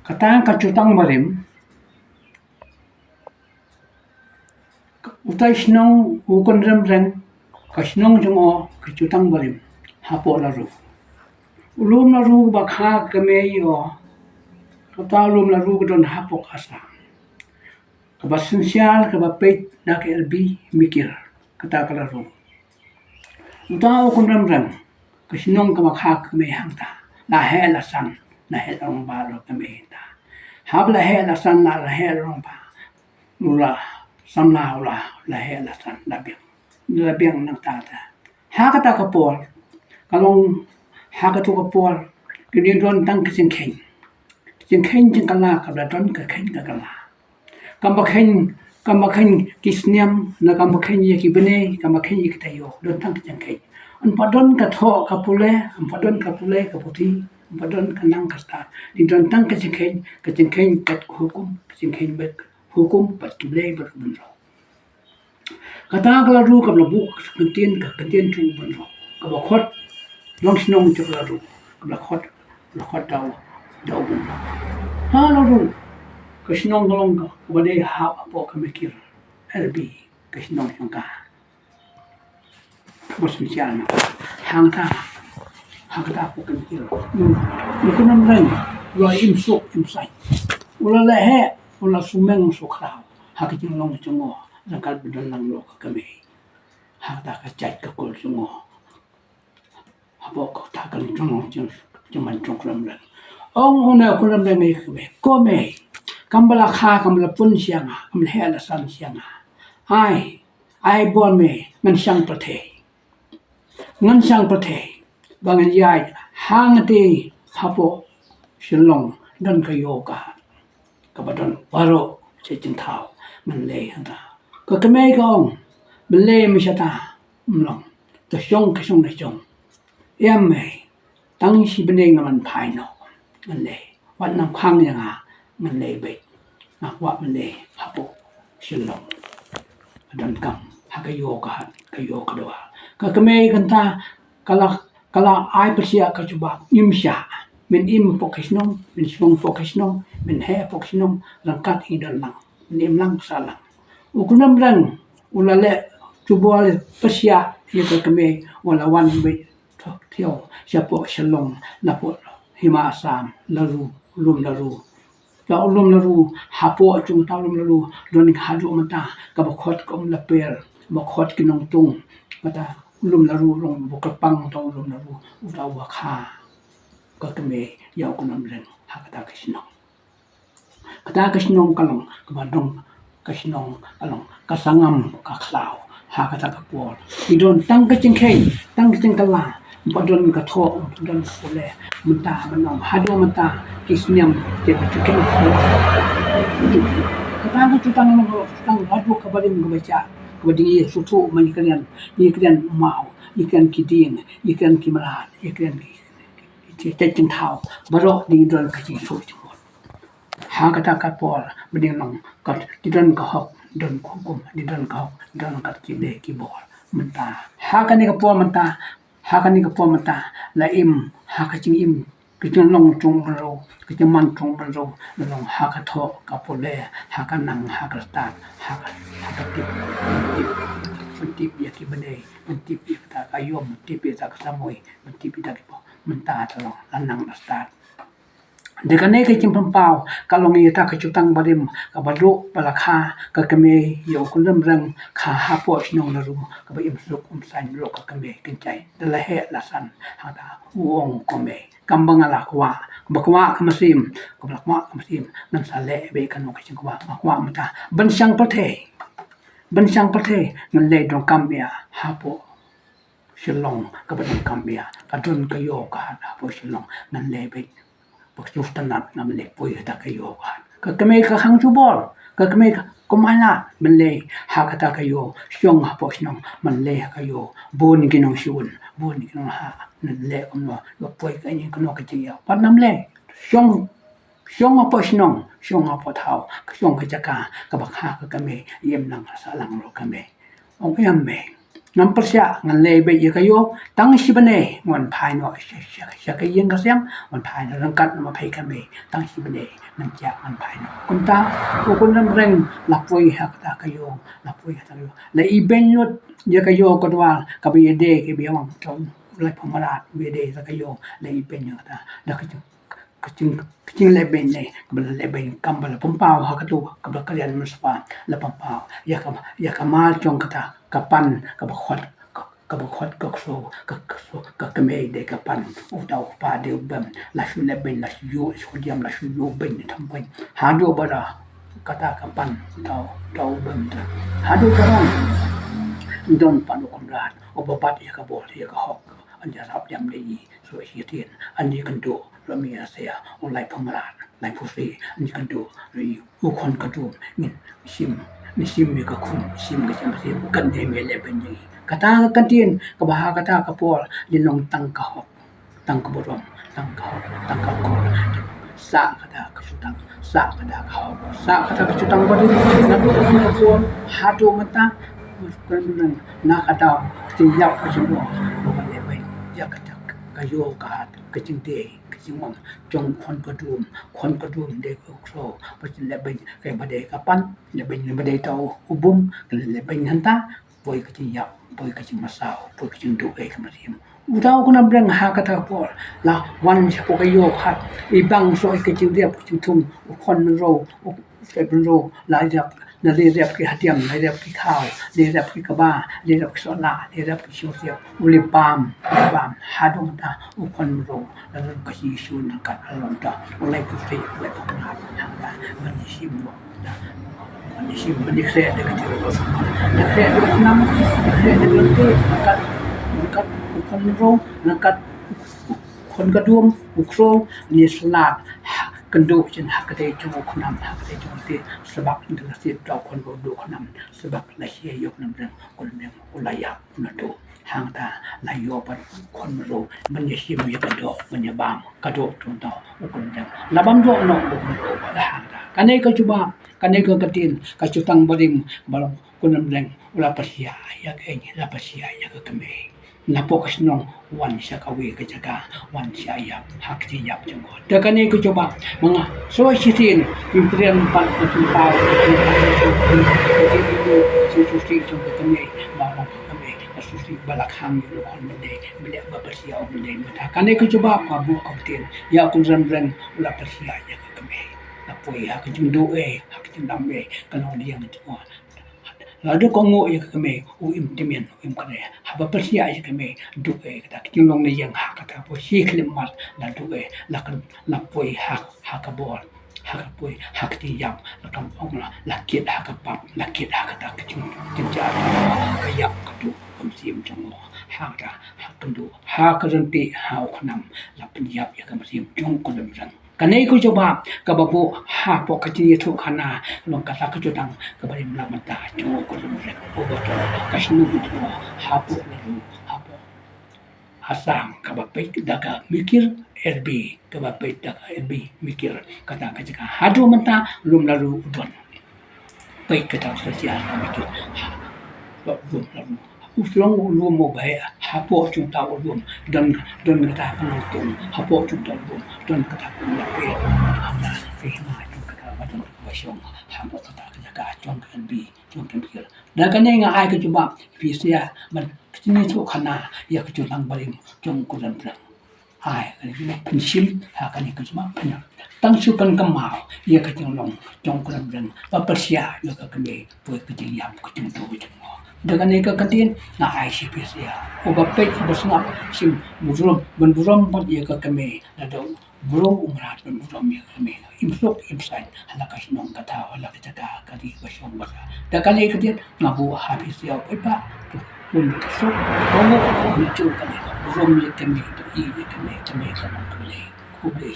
Katang kacutang marim, utai sinong ukon rem kasinong jungo kacutang marim, hapo laru. Ulum laru bakha kame yo, kata ulum laru kedon hapo kasa. Kaba sensial kaba peit nak elbi mikir kata kalaru. Uta ukon rem kasinong kaba kha kame hangta, la he la san, la he la ba lo kame ta. Hab la he la san la he la ba. Mula samna la he la san la biang nang tata. Ha kata kapol kalong ha katu kapol kini don tang kising keng jing kala kabla don ka keng ka kala. Kamba keng kisniam na kamba keng ye ki bene kamba keng ye kitayo don tang kising keng. An padon ka tho kapule an padon kapule kaputi an padon kanang kasta di don tang kising keng kat hukum kising keng bet hukum pat kibele berbunro. Kata kalau ru kabla buk kentien tu bunro. Kabla khot long sinong tu kabla ru kabla khot dau bunro. Halo ru kasinong kalong ka wade ha apo kamikir LB kasinong yang ka. Bos misalnya hangta apo kamikir. Nukunam lain lo imsuk imsai. Ula lehe ula sumeng sukrao hakiting long jungo rangkal bedon lang lo kami hata kacai kakul jungo apo ta kan jungo cuman congkram lan ong una kuram le me kome kambala kha kambala pun sianga kambala hela san sianga ai bon me ngan sang pathe bangan yai hangati hapo silong dan kayo ka kabadon baro cecing tau menlay hanta ka kemay kaong menlay misyata mlong ta syong na syong yam may tang si benay naman pai no menlay wat nam khang yang menlay bay nakwa menlay hapo silong adon kam hakayo kadwa ka kemay kanta kala ai persia ka coba imsya min im pokisnong min syong pokisnong min he pokisnong rangkat hidan lang min im lang salang ukunam rang ulale tubol persia ye ka kame wala wan be thio siapo shalong lapo hima asam laru ulum laru hapo chung ta ulum laru don hadu mata ka bakhot kom la per bakhot kinong tung mata ulum laru rong bukapang ta ulum laru utaw wakha ka kame yaw kunam rang hakata kasinong kata kasinong kalong kabadong kasinong kalong kasangam kaklaw hakata kapol idon tang kacing kala badon ka tho badon pole mata manong hado mata kisniam te tukin kata ka tutang tang hado kabalim gabacha kabadi sutu man ikrian mau ikan kiding ikan kimarat ikan cecing tau baro di don kacing su jumot ha kata kapol beding nong kat di don ka hok don hukum di don ka hok don kat kibe kibol menta ha kan ni kapol menta la im ha kacing im kacing long chung bro kacing man chung bro long ha ka tho kapole ha kan nang ha ka sta ha ka tip ya kibene tip ya ta ayom tip ya ta samoy tip ya ta menta talo lanang nastat dekane ke cimpang pau kalau ngi ta kecutang badim ka badro balakha ka kame yo kulam rang kha hapo snong laru ka ba im suk san lo ka kame kincai dala he lasan hada uong kome kambang ala kwa bakwa kamasim kabakwa kamasim nan sale be kan ka cingwa akwa mata bansang pathe nan le dong kambia hapo silong kabadong kambia kadon kayo ka hapo silong nan le be paksuf tanat ngam le poy ta kayo ka kame ka hang chubol ka kame ka kumala menle ha kata kayo syong hapo sinong menle kayo bon kinong siun bon kinong ha nan le umno lo poy ka ni kono ka tiya panam le syong hapo sinong syong hapo thao syong ka jaka ka bakha ka kame yem nang salang ro kame ong yam me ngam persia ngan lebe ye kayo tang sibane ngon phai no sha ka yen ka sem ngon phai no rangkat ma phai ka me tang sibane nang cha ngon phai no kunta ko kun nam reng la poi ha ta kayo la poi ha ta kayo la i ben no ye kayo ko dwa ka bi de ke bi wang chom lai phamarat bi de sa kayo la i ben yo ta da ka kecing leben ni kabel leben kambal pumpau ha katu kabel kalian mespa la pumpau ya kamal chong kata kapan kabakhot ka so ka keme de kapan u tau pa de bam la shu leben la shu diam la shu ben tham ben ha do bara kata kapan tau bam ta ha do barang don panu komrat obapat ya ka bol ya ka hok an ya rap jam de so hitin an ni kan do Ramia saya oleh pengeran, oleh putih, ni kan tu, ukon kadum, ni sim ni kakun, sim sim kan dia melek benji. Kata kantin, kebaha kata kapol, linong tang kahok, tang keborong, tang kahok. Sa kata kesutang, sa kata kahok, sa kata kesutang beri, nabi kapol, hadu mata, kemudian nak kata tiap kesemua, bukan lebih, dia kata kayu kahat, kecing teh. Jumon jong kon kadum de ko pasti lebih kayak badai kapan lebih tahu ubum lebih hanta boy kecil boy kecil masau boy kecil do kemarin udau kuna breng ha kata por la wan siapa kayo hat ibang so kecil dia kecil tum kon ro ro la na le rep ki hatiam le rep ki khao le rep ki kaba le rep ki sona le rep ki shosio uli pam hadong ta ukon ro la ka hi shun ka alon ta ulai ku fe ulai ku na ta man shim mo man shim man khe de ka ti ro na khe de nam khe de ke ka ukon ro na ka kon ka duom ukro ni slat kendu jen hak de jungo kunam hak de jungo de sebab industri tau kon do kunam sebab la hie yok nam reng kon meng ulaya na do hang ta la yo pan kon ro man ye sim ye ka do man ye bam ka do tung tau kon reng la bam do no do la hang ta kanai ka cuba kanai ka katin ka cutang barim balong kon reng ula pasia ya ke la pasia ya ka keme na pokas nong wan siya kawi ka jaga wan siya yap hak ti yap jungo dakan ko coba mga so sitin imprian pan pao susi jungo kami bawa kami susi balak hang yo kon mende bele bapersia o mende mata kan ko coba pabu kapten ya kun ran ula persia ya kami na poi hak jungo hak tindam kalau dia ngito Lalu kongo ya kami uim timen uim kene haba persia ya kami duke kata kilong ni yang hak kata po si klimat la duke la kan la poi hak kabor hak poi hak ti yang la kan ong la kit hak pap la kit hak kata kecing tinja kayak katu sim jango hak ta hak kendu hak renti hak khnam la penyap ya kami sim jong kolem rang kanai ko coba kababu ha po kecil itu kana long kata kecudang kabari melamata cuma ko lumre obat kasinu itu ha po asam kabapet daga mikir LB kabapet daga LB mikir kata kajaka hadu menta lum lalu udon baik kata sosial mikir lum lalu usulong ulum mo bae hapo chung ta ulum don kata penonton hapo chung ta ulum don kata penonton ana fihma chung kata macam wasyong hapo kata jaga chung kan bi chung kan pikir dan kan nga ai ka cuba pisia man kini tu kana ya ka chung balim chung kuran plang ai kan pensim ha kan ka cuba penya tang su kan kamau ya ka chung long chung kuran plang pa persia ya ka kami poi ka jing yam ka chung tu chung dengan eka katin na ICPC ya obapet bersama sim burom benburom pat ya ka kami ada burom umrat benburom ya kami imsok imsan halaka sinong kata halaka jaga kali basyong basa dakan eka katin ngabu habis ya pa pun sok komo muncul kali burom ya kami i ya kami kami sama kami kubli